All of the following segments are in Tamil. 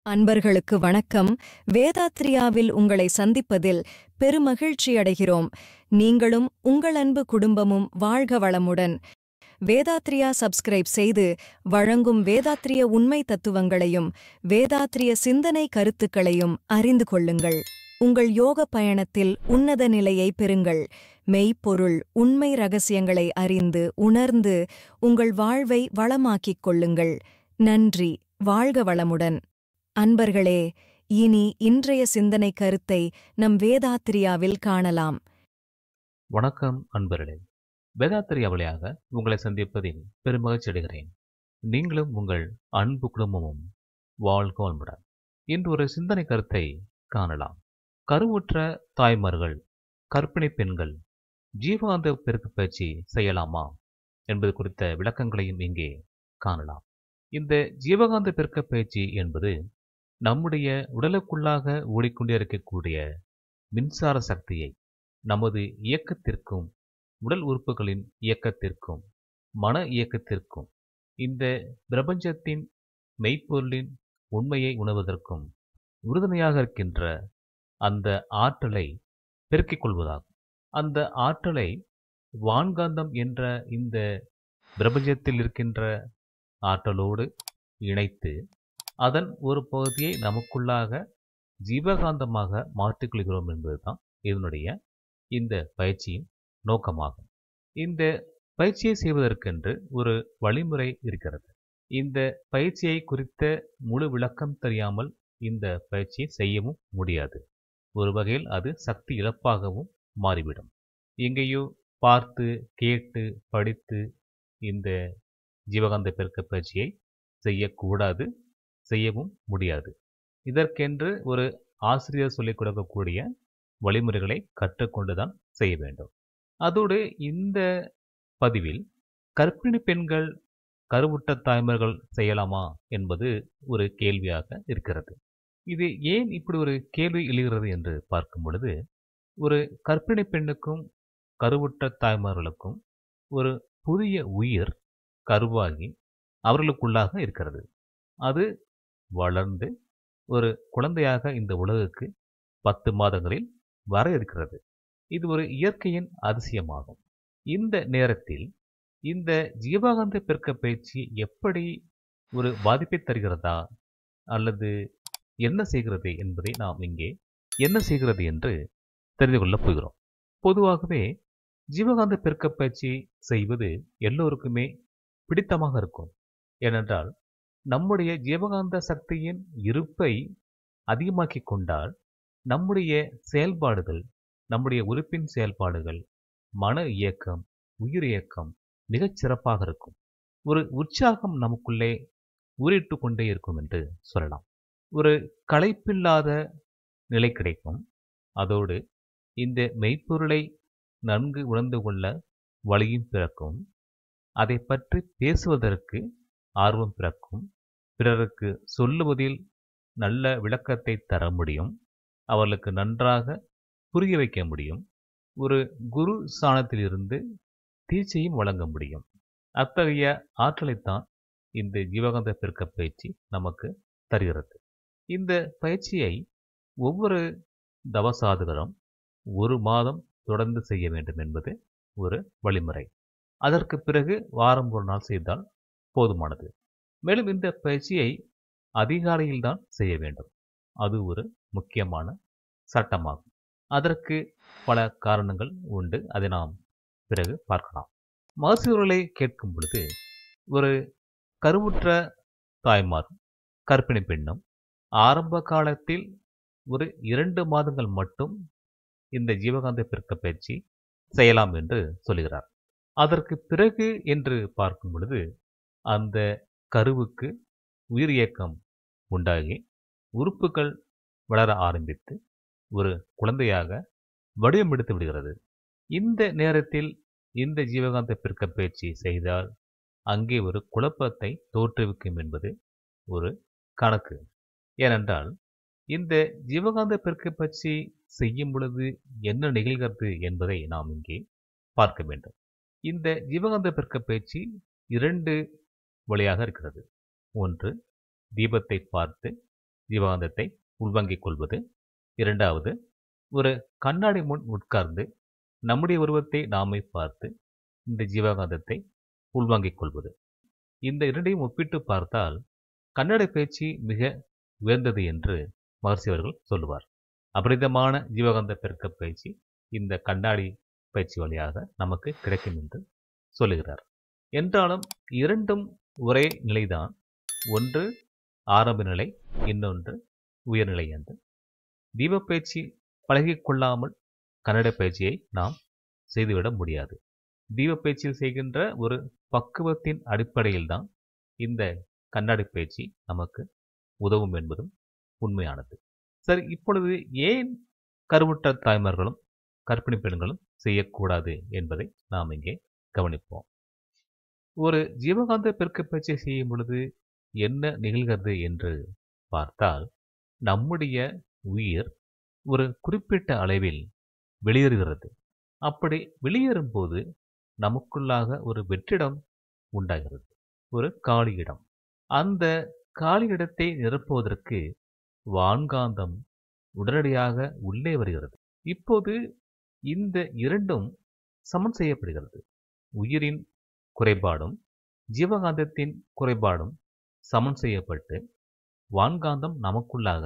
அன்பர்களுக்கு வணக்கம். வேதாத்ரியாவில் உங்களை சந்திப்பதில் பெருமகிழ்ச்சி அடைகிறோம். நீங்களும் உங்கள் அன்பு குடும்பமும் வாழ்க வளமுடன். வேதாத்ரியா சப்ஸ்கிரைப் செய்து வழங்கும் வேதாத்ரிய உண்மை தத்துவங்களையும் வேதாத்ரிய சிந்தனை கருத்துக்களையும் அறிந்து கொள்ளுங்கள். உங்கள் யோக பயணத்தில் உன்னத நிலையை பெறுங்கள். மெய்ப்பொருள் உண்மை ரகசியங்களை அறிந்து உணர்ந்து உங்கள் வாழ்வை வளமாக்கிக் கொள்ளுங்கள். நன்றி. வாழ்க வளமுடன். அன்பர்களே, இனி இன்றைய சிந்தனை கருத்தை நம் வேதாத்ரியாவில் காணலாம். வணக்கம் அன்பர்களே. வேதாத்ரியா வழியாக உங்களை சந்திப்பதில் பெருமகிழ்ச்சி அடைகிறேன். நீங்களும் உங்கள் அன்பு குடும்பமும் வாழ்க வளமுடன். இன்று ஒரு சிந்தனை கருத்தை காணலாம். கருவுற்ற தாய்மார்கள், கர்ப்பிணி பெண்கள் ஜீவாந்த பெருக்க பயிற்சி செய்யலாமா என்பது குறித்த விளக்கங்களையும் இங்கே காணலாம். இந்த ஜீவகாந்த பெருக்க பயிற்சி என்பது நம்முடைய உடலுக்குள்ளாக ஓடிக்கொண்டே இருக்கக்கூடிய மின்சார சக்தியை நமது இயக்கத்திற்கும், உடல் உறுப்புகளின் இயக்கத்திற்கும், மன இயக்கத்திற்கும், இந்த பிரபஞ்சத்தின் மெய்ப்பொருளின் உண்மையை உணர்வதற்கும் உறுதுணையாக இருக்கின்ற அந்த ஆற்றலை பெருக்கிக் கொள்வதாகும். அந்த ஆற்றலை வான்காந்தம் என்ற இந்த பிரபஞ்சத்தில் இருக்கின்ற ஆற்றலோடு இணைத்து அதன் ஒரு பகுதியை நமக்குள்ளாக ஜீவகாந்தமாக மாற்றிக்கொள்கிறோம் என்பதுதான் இதனுடைய இந்த பயிற்சியின் நோக்கமாகும். இந்த பயிற்சியை செய்வதற்கென்று ஒரு வழிமுறை இருக்கிறது. இந்த பயிற்சியை குறித்த முழு விளக்கம் தெரியாமல் இந்த பயிற்சியை செய்யவும் முடியாது. ஒரு வகையில் அது சக்தி இழப்பாகவும் மாறிவிடும். எங்கேயோ பார்த்து கேட்டு படித்து இந்த ஜீவகாந்த பெருக்க பயிற்சியை செய்யக்கூடாது, செய்யவும் முடியாது. இதற்கென்று ஒரு ஆசிரியர் சொல்லிக் கொடுக்கக்கூடிய வழிமுறைகளை கற்றுக்கொண்டுதான் செய்ய வேண்டும். அதோடு இந்த பதிவில் கர்ப்பிணி பெண்கள், கருவுற்ற தாய்மார்கள் செய்யலாமா என்பது ஒரு கேள்வியாக இருக்கிறது. இது ஏன் இப்படி ஒரு கேள்வி எழுகிறது என்று பார்க்கும் பொழுது, ஒரு கர்ப்பிணி பெண்ணுக்கும் கருவுற்ற தாய்மார்களுக்கும் ஒரு புதிய உயிர் கருவாகி அவர்களுக்குள்ளாக இருக்கிறது. அது வளர்ந்து ஒரு குழந்தையாக இந்த உலகுக்கு 10 மாதங்களில் வர இருக்கிறது. இது ஒரு இயற்கையின் அதிசயமாகும். இந்த நேரத்தில் இந்த ஜீவகாந்த பெருக்க பயிற்சி எப்படி ஒரு பாதிப்பை தருகிறதா அல்லது என்ன செய்கிறது என்பதை நாம் இங்கே என்ன செய்கிறது என்று தெரிந்து கொள்ளப் போகிறோம். பொதுவாகவே ஜீவகாந்த பெருக்க பயிற்சி செய்வது எல்லோருக்குமே பிடித்தமாக இருக்கும். ஏனென்றால் நம்முடைய ஜீவகாந்த சக்தியின் இருப்பை அதிகமாக்கிக் கொண்டால் நம்முடைய செயல்பாடுகள், நம்முடைய உறுப்பின் செயல்பாடுகள், மன இயக்கம், உயிர் இயக்கம் மிகச் சிறப்பாக இருக்கும். ஒரு உற்சாகம் நமக்குள்ளே ஊறிட்டு கொண்டே இருக்கும் என்று சொல்லலாம். ஒரு களைப்பில்லாத நிலை கிடைக்கும். அதோடு இந்த மெய்ப்பொருளை நன்கு உணர்ந்து கொள்ள வழியும் பிறக்கும். அதை பற்றி பேசுவதற்கு ஆர்வம் பிறக்கும். பிறருக்கு சொல்லுவதில் நல்ல விளக்கத்தை தர முடியும். அவர்களுக்கு நன்றாக புரிய வைக்க முடியும். ஒரு குரு ஸ்தானத்திலிருந்து தீட்சையும் வழங்க முடியும். அத்தகைய ஆற்றலைத்தான் இந்த ஜீவகாந்த பெருக்க பயிற்சி நமக்கு தருகிறது. இந்த பயிற்சியை ஒவ்வொரு தவசாதுகரும் 1 மாதம் தொடர்ந்து செய்ய வேண்டும் என்பது ஒரு வழிமுறை. அதற்கு பிறகு வாரம் ஒரு நாள் செய்தால் போதுமானது. மேலும் இந்த பயிற்சியை அதிகாலையில்தான் செய்ய வேண்டும். அது ஒரு முக்கியமான சட்டமாகும். அதற்கு பல காரணங்கள் உண்டு. அதை நாம் பிறகு பார்க்கலாம். மகசூர்களை கேட்கும் பொழுது ஒரு கருவுற்ற தாய்மார், கர்ப்பிணி பெண்ணும் ஆரம்ப காலத்தில் ஒரு 2 மாதங்கள் மட்டும் இந்த ஜீவகாந்த பெருக்க பயிற்சி செய்யலாம் என்று சொல்கிறார். அதற்கு பிறகு என்று பார்க்கும் பொழுது அந்த கருவுக்கு உயிர் இயக்கம் உண்டாகி உறுப்புகள் வளர ஆரம்பித்து ஒரு குழந்தையாக வடிவமெடுத்து விடுகிறது. இந்த நேரத்தில் இந்த ஜீவகாந்த பெருக்க பயிற்சி செய்தால் அங்கே ஒரு குழப்பத்தை தோற்றுவிக்கும் என்பது ஒரு கணக்கு. ஏனென்றால் இந்த ஜீவகாந்த பெருக்க பயிற்சி செய்யும் பொழுது என்ன நிகழ்கிறது என்பதை நாம் இங்கே பார்க்க வேண்டும். இந்த ஜீவகாந்த பெருக்க பயிற்சி 2 வழியாக இருக்கிறது. ஒன்று, தீபத்தை பார்த்து ஜீவகாந்தத்தை உள்வாங்கிக் கொள்வது. இரண்டாவது, ஒரு கண்ணாடி முன் உட்கார்ந்து நம்முடைய உருவத்தை நாமே பார்த்து இந்த ஜீவகாந்தத்தை உள்வாங்கிக் கொள்வது. இந்த இரண்டையும் ஒப்பிட்டு பார்த்தால் கண்ணாடி பயிற்சி மிக உயர்ந்தது என்று மகர்ஷி அவர்கள் சொல்லுவார். அபரிதமான ஜீவகாந்த பெருக்க பயிற்சி இந்த கண்ணாடி பயிற்சி வழியாக நமக்கு கிடைக்கும் என்று சொல்லுகிறார். என்றாலும் இரண்டும் ஒரே நிலைதான். ஒன்று ஆரம்ப நிலை, இன்னொன்று உயர்நிலை என்று. தீபப்பயிற்சி பழகிக்கொள்ளாமல் கன்னட பயிற்சியை நாம் செய்துவிட முடியாது. தீபப்பயிற்சியில் செய்கின்ற ஒரு பக்குவத்தின் அடிப்படையில்தான் இந்த கண்ணாடி பயிற்சி நமக்கு உதவும் என்பதும் உண்மையானது. சரி, இப்பொழுது ஏன் கருவுற்ற தாய்மார்களும் கர்ப்பிணி பெண்களும் செய்யக்கூடாது என்பதை நாம் இங்கே கவனிப்போம். ஒரு ஜீவகாந்த பெருக்க பயிற்சியை செய்யும் பொழுது என்ன நிகழ்கிறது என்று பார்த்தால், நம்முடைய உயிர் ஒரு குறிப்பிட்ட அளவில் வெளியேறுகிறது. அப்படி வெளியேறும் போது நமக்குள்ளாக ஒரு வெற்றிடம் உண்டாகிறது, ஒரு காலி இடம். அந்த காலி இடத்தை நிரப்புவதற்கு வான்காந்தம் உடனடியாக உள்ளே வருகிறது. இப்போது இந்த இரண்டும் சமன் செய்யப்படுகிறது. உயிரின் குறைபாடும் ஜீவகாந்தத்தின் குறைபாடும் சமன் செய்யப்பட்டு வான்காந்தம் நமக்குள்ளாக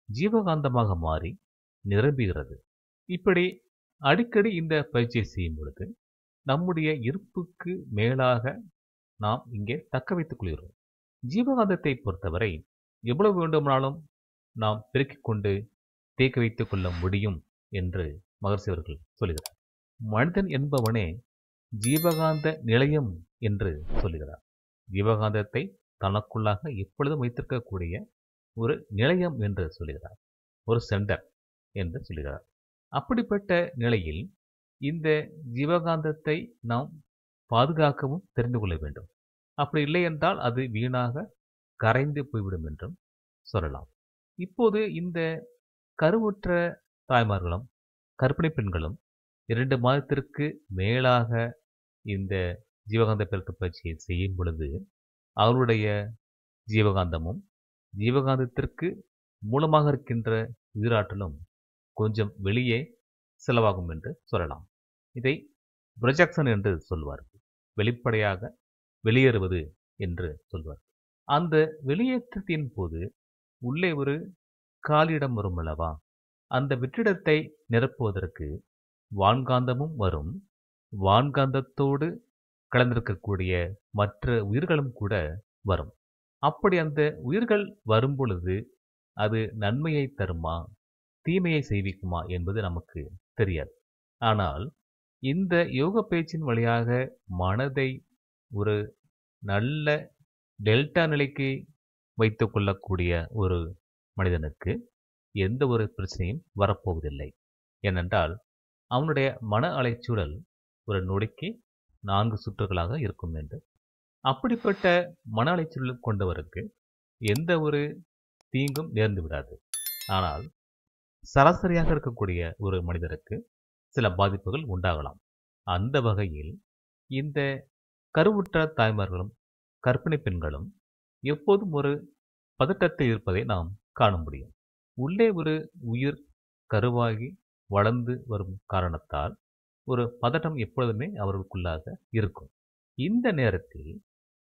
ஜீவகாந்தமாக மாறி நிரம்புகிறது. இப்படி அடிக்கடி இந்த பயிற்சியை செய்யும் பொழுது நம்முடைய இருப்புக்கு மேலாக நாம் இங்கே தக்க வைத்துக் கொள்கிறோம். ஜீவகாந்தத்தை பொறுத்தவரை எவ்வளவு வேண்டுமானாலும் நாம் பெருக்கிக் கொண்டு தேக்க வைத்துக் கொள்ள முடியும் என்று மகர்ஷி அவர்கள் சொல்கிறார். மனிதன் என்பவனே ஜீவகாந்த நிலையம் என்று சொல்லுகிறார். ஜீவகாந்தத்தை தனக்குள்ளாக எப்பொழுதும் வைத்திருக்கக்கூடிய ஒரு நிலையம் என்று சொல்லுகிறார், ஒரு சென்டர் என்று சொல்லுகிறார். அப்படிப்பட்ட நிலையில் இந்த ஜீவகாந்தத்தை நாம் பாதுகாக்கவும் தெரிந்து கொள்ள வேண்டும். அப்படி இல்லை என்றால் அது வீணாக கரைந்து போய்விடும் என்றும் சொல்லலாம். இப்போது இந்த கருவுற்ற தாய்மார்களும் கர்ப்பிணி பெண்களும் 2 மாதத்திற்கு மேலாக இந்த ஜீவகாந்த பெருக்க பயிற்சியை செய்யும் பொழுது அவருடைய ஜீவகாந்தமும் ஜீவகாந்தத்திற்கு மூலமாக இருக்கின்ற உயிராற்றலும் கொஞ்சம் வெளியே செலவாகும் என்று சொல்லலாம். இதை ப்ரொஜெக்ஷன் என்று சொல்வார்கள். வெளிப்படையாக வெளியேறுவது என்று சொல்வார். அந்த வெளியேற்றத்தின் போது உள்ளே ஒரு காலியிடம் வரும் அல்லவா, அந்த வெற்றிடத்தை நிரப்புவதற்கு வான்காந்தமும் வரும். வான்காந்தத்தோடு கலந்திருக்கக்கூடிய மற்ற உயிர்களும் கூட வரும். அப்படி அந்த உயிர்கள் வரும் பொழுது அது நன்மையை தருமா, தீமையை செய்விக்குமா என்பது நமக்கு தெரியாது. ஆனால் இந்த யோக பயிற்சியின் வழியாக மனதை ஒரு நல்ல டெல்டா நிலைக்கு வைத்துக் கொள்ளக்கூடிய ஒரு மனிதனுக்கு எந்த ஒரு பிரச்சனையும் வரப்போவதில்லை. ஏனென்றால் அவனுடைய மன அலைச்சூழல் ஒரு நொடிக்கு 4 சுற்றுகளாக இருக்கும் என்று. அப்படிப்பட்ட மன அலைச்சூழல் கொண்டவருக்கு எந்த ஒரு தீங்கும் நேர்ந்து விடாது. ஆனால் சராசரியாக இருக்கக்கூடிய ஒரு மனிதருக்கு சில பாதிப்புகள் உண்டாகலாம். அந்த வகையில் இந்த கருவுற்ற தாய்மார்களும் கர்ப்பிணி பெண்களும் எப்போதும் ஒரு பதட்டத்தில் இருப்பதை நாம் காண முடியும். உள்ளே ஒரு உயிர் கருவாகி வளர்ந்து வரும் காரணத்தால் ஒரு பதட்டம் எப்பொழுதுமே அவர்களுக்குள்ளாக இருக்கும். இந்த நேரத்தில்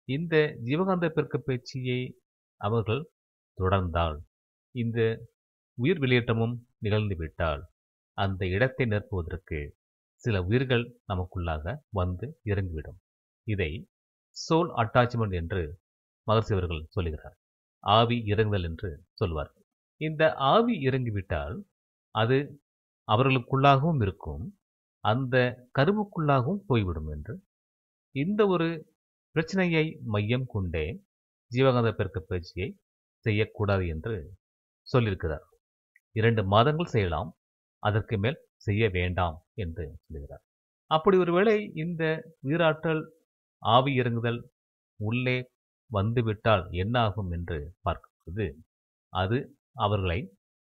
இந்த ஜீவகாந்த பெருக்க பயிற்சியை அவர்கள் தொடர்ந்தால், இந்த உயிர் வெளியேற்றமும் நிகழ்ந்துவிட்டால், அந்த இடத்தை நிரப்புவதற்கு சில உயிர்கள் நமக்குள்ளாக வந்து இறங்கிவிடும். இதை சோல் அட்டாச்மெண்ட் என்று மகர்ஷி அவர்கள் சொல்லுகிறார். ஆவி இறங்குதல் என்று சொல்வார்கள். இந்த ஆவி இறங்கிவிட்டால் அது அவர்களுக்குள்ளாகவும் இருக்கும், அந்த கருவுக்குள்ளாகவும் போய்விடும் என்று. இந்த ஒரு பிரச்சனையை மையம் கொண்டே ஜீவகாந்த பெருக்க பயிற்சியை செய்யக்கூடாது என்று சொல்லியிருக்கிறார். 2 மாதங்கள் செய்யலாம், அதற்கு மேல் செய்ய வேண்டாம் என்று சொல்லுகிறார். அப்படி ஒருவேளை இந்த உயிராற்றல் ஆவி இறங்குதல் உள்ளே வந்துவிட்டால் என்ன ஆகும் என்று பார்க்கும்போது, அது அவர்களை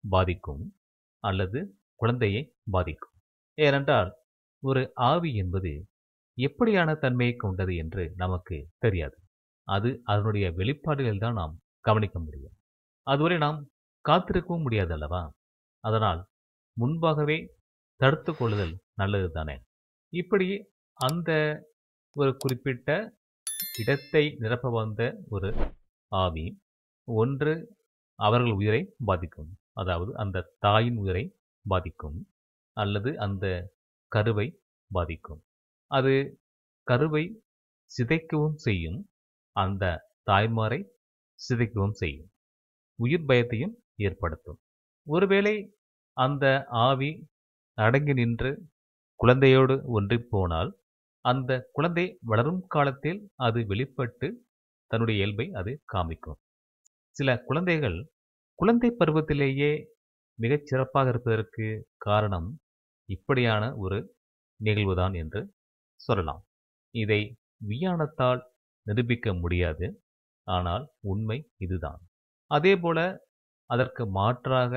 பாதிக்கும் அல்லது குழந்தையை பாதிக்கும். ஏனென்றால் ஒரு ஆவி என்பது எப்படியான தன்மையை கொண்டது என்று நமக்கு தெரியாது. அது அதனுடைய வெளிப்பாடுகளில் தான் நாம் கவனிக்க முடியும். அதுவரை நாம் காத்திருக்கவும் முடியாது அல்லவா? அதனால் முன்பாகவே தடுத்து கொள்ளுதல் நல்லது தானே. இப்படி அந்த ஒரு குறிப்பிட்ட இடத்தை நிரப்ப வந்த ஒரு ஆவி ஒன்று அவர்கள் உயிரை பாதிக்கும், அதாவது அந்த தாயின் உயிரை பாதிக்கும், அல்லது அந்த கருவை பாதிக்கும். அது கருவை சிதைக்கவும் செய்யும், அந்த தாய்மாரை சிதைக்கவும் செய்யும், உயிர் பயத்தையும் ஏற்படுத்தும். ஒருவேளை அந்த ஆவி அடங்கி நின்று குழந்தையோடு ஒன்றி போனால் அந்த குழந்தை வளரும் காலத்தில் அது வெளிப்பட்டு தன்னுடைய இயல்பை அது காமிக்கும். சில குழந்தைகள் குழந்தை பருவத்திலேயே மிகச் சிறப்பாக இருப்பதற்கு காரணம் இப்படியான ஒரு நிகழ்வுதான் என்று சொல்லலாம். இதை விஞ்ஞானத்தால் நிரூபிக்க முடியாது, ஆனால் உண்மை இதுதான். அதேபோல அதற்கு மாற்றாக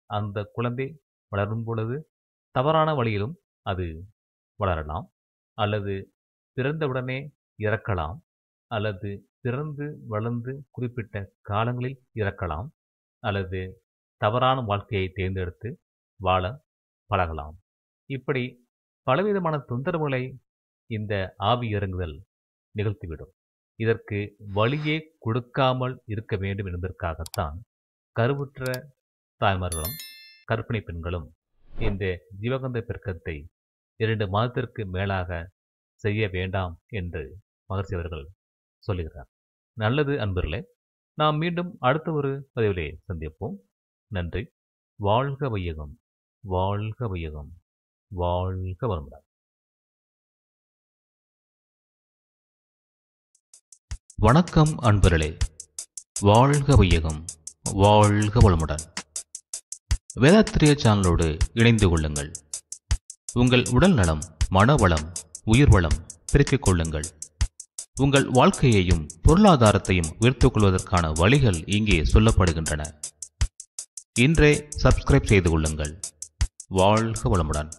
அந்த குழந்தை வளரும் பொழுது தவறான வழியிலும் அது வளரலாம், அல்லது பிறந்தவுடனே இறக்கலாம், அல்லது பிறந்து வளர்ந்து குறிப்பிட்ட காலங்களில் இறக்கலாம், அல்லது தவறான வாழ்க்கையை தேர்ந்தெடுத்து வாழ பழகலாம். இப்படி பலவிதமான தொந்தரவுகளை இந்த ஆவி இறங்குதல் நிகழ்த்திவிடும். இதற்கு வழியே கொடுக்காமல் இருக்க வேண்டும் என்பதற்காகத்தான் கருவுற்ற தாய்மார்களும் கர்ப்பிணி பெண்களும் இந்த ஜீவகாந்த பெருக்கத்தை 2 மாதத்திற்கு மேலாக செய்ய வேண்டாம் என்று மகர்ஷி அவர்கள் சொல்லுகிறார். நல்லது அன்பர்களே, நாம் மீண்டும் அடுத்த ஒரு பதிவிலே சந்திப்போம். நன்றி. வாழ்க வையகம், வாழ்க வையகம், வாழ்க வளமுடன். வணக்கம் அன்பர்களே, வாழ்க வையகம், வாழ்க வளமுடன். வேதாத்திரிய சேனலோடு இணைந்து கொள்ளுங்கள். உங்கள் உடல் நலம், மனவளம், உயிர் வளம் பெருக்கிக் கொள்ளுங்கள். உங்கள் வாழ்க்கையையும் பொருளாதாரத்தையும் உயர்த்திக் கொள்வதற்கான வழிகள் இங்கே சொல்லப்படுகின்றன. இன்றே சப்ஸ்கிரைப் செய்து கொள்ளுங்கள். வாழ்க வளமுடன்.